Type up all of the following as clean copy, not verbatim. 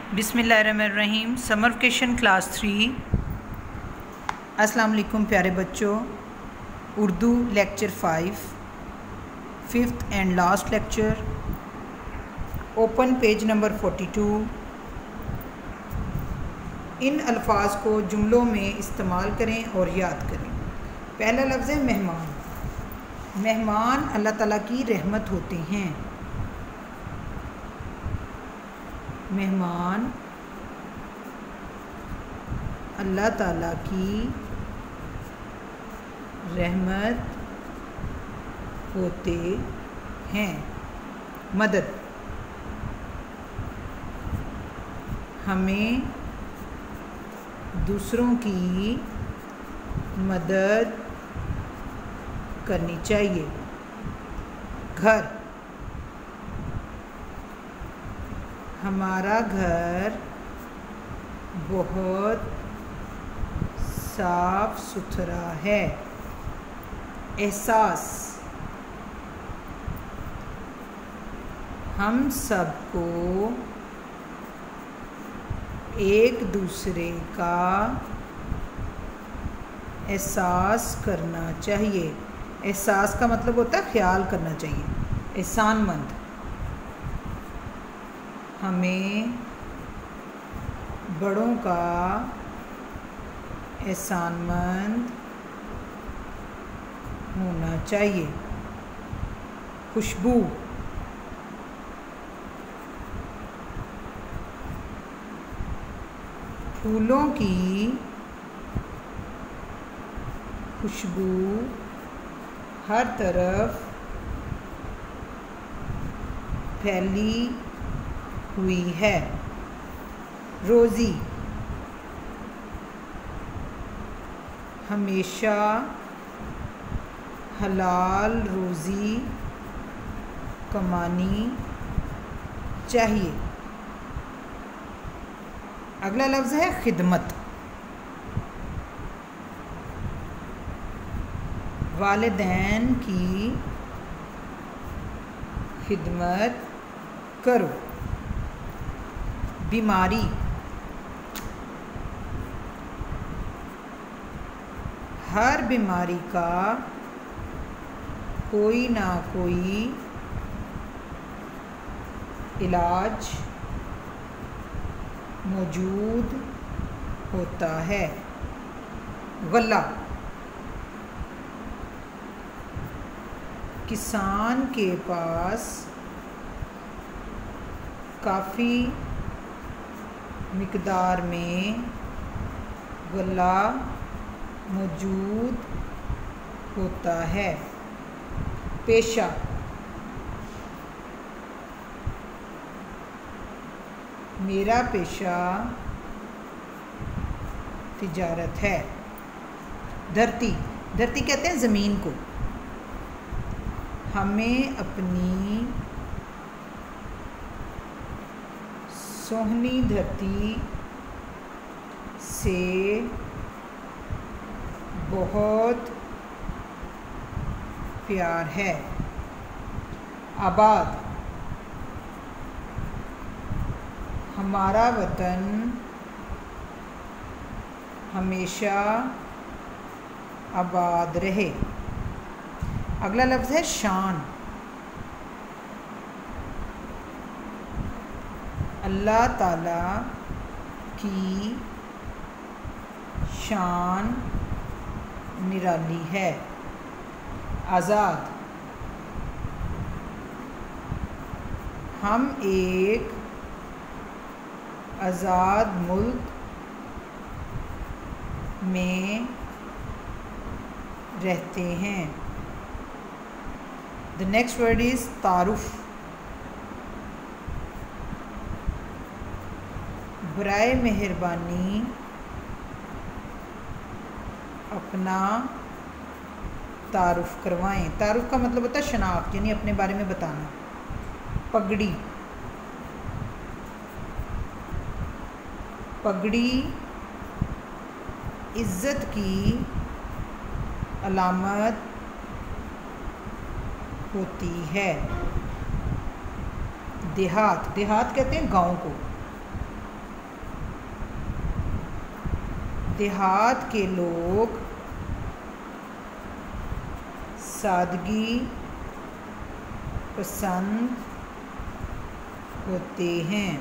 बिस्मिल्लाहिर्रहमानिर्रहीम। Summer vacation class 3। अस्सलाम वालेकुम प्यारे बच्चों। Urdu lecture 5, fifth and last lecture. Open page number 42। इन अल्फाज को जुमलों में इस्तेमाल करें और याद करें। पहला लफ्ज़ है मेहमान। मेहमान अल्लाह ताला की रहमत होते हैं। मेहमान अल्लाह ताला की रहमत होते हैं। मदद, हमें दूसरों की मदद करनी चाहिए। घर, हमारा घर बहुत साफ सुथरा है। एहसास, हम सबको एक दूसरे का एहसास करना चाहिए। एहसास का मतलब होता है ख्याल करना चाहिए। एहसानमंद, हमें बड़ों का एहसानमंद होना चाहिए। खुशबू, फूलों की खुशबू हर तरफ फैली हुई है। रोज़ी, हमेशा हलाल रोज़ी कमानी चाहिए। अगला लफ्ज़ है खिदमत। वालिदैन की खिदमत करो। बीमारी, हर बीमारी का कोई ना कोई इलाज मौजूद होता है। गल्ला, किसान के पास काफ़ी मिक़दार में गल्ला मौजूद होता है। पेशा, मेरा पेशा तिजारत है। धरती, धरती कहते हैं ज़मीन को। हमें अपनी सोहनी धरती से बहुत प्यार है। आबाद, हमारा वतन हमेशा आबाद रहे। अगला लफ्ज़ है शान। अल्लाह ताला की शान निराली है। आज़ाद, हम एक आज़ाद मुल्क में रहते हैं। द नेक्स्ट वर्ड इज़ तारुफ। बराए मेहरबानी अपना तारुफ करवाएं। तारुफ का मतलब होता है शनाख्त, यानी अपने बारे में बताना। पगड़ी, पगड़ी इज़्ज़त की अलामत होती है। देहात, देहात कहते हैं गांव को। देहात के लोग सादगी पसंद होते हैं।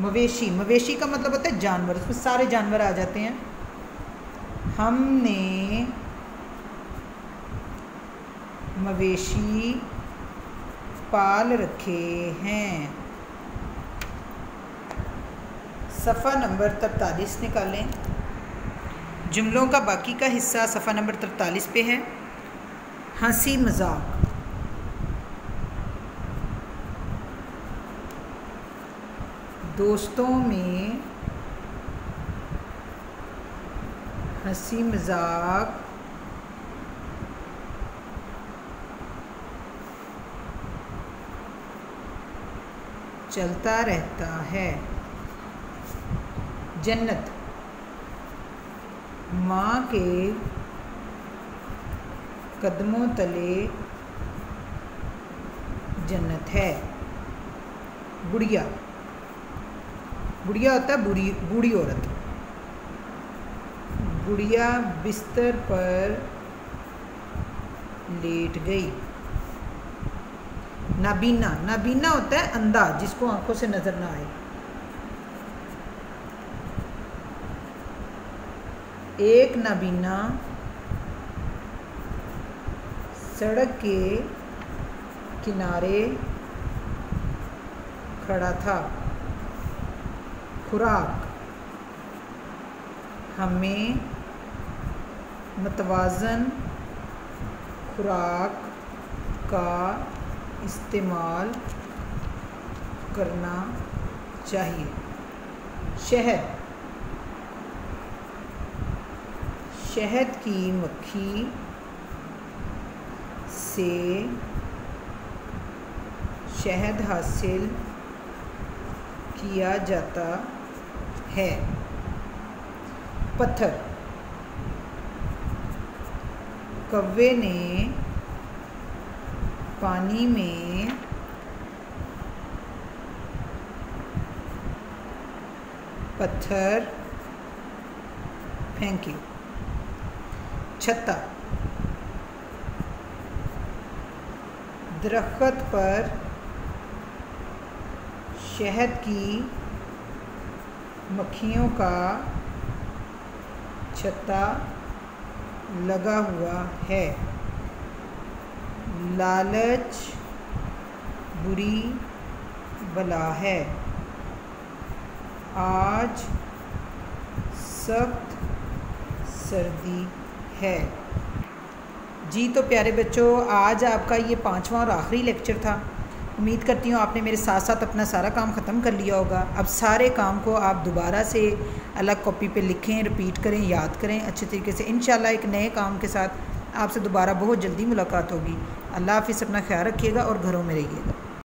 मवेशी, मवेशी का मतलब होता है जानवर, उसमें सारे जानवर आ जाते हैं। हमने मवेशी पाल रखे हैं। सफ़ा नंबर 43 निकालें। जुमलों का बाकी का हिस्सा सफ़ा नंबर 43 पे है। हंसी मजाक, दोस्तों में हंसी मजाक चलता रहता है। जन्नत, माँ के कदमों तले जन्नत है। बुढ़िया, बुढ़िया होता है बूढ़ी औरत। बुढ़िया बिस्तर पर लेट गई। नाबीना, नाबीना होता है अंधा, जिसको आंखों से नजर ना आए। एक नाबीना सड़क के किनारे खड़ा था। खुराक, हमें मतवाज़न खुराक का इस्तेमाल करना चाहिए। शहद, शहद की मक्खी से शहद हासिल किया जाता है। पत्थर, कौवे ने पानी में पत्थर फेंके। छत्ता, दरख्त पर शहद की मक्खियों का छत्ता लगा हुआ है। लालच बुरी बला है। आज सख्त सर्दी है। जी तो प्यारे बच्चों, आज आपका ये 5वां और आखिरी लेक्चर था। उम्मीद करती हूँ आपने मेरे साथ साथ अपना सारा काम ख़त्म कर लिया होगा। अब सारे काम को आप दोबारा से अलग कॉपी पे लिखें, रिपीट करें, याद करें अच्छे तरीके से। इंशाल्लाह एक नए काम के साथ आपसे दोबारा बहुत जल्दी मुलाकात होगी। अल्लाह हाफ़िज़, अपना ख्याल रखिएगा और घरों में रहिएगा।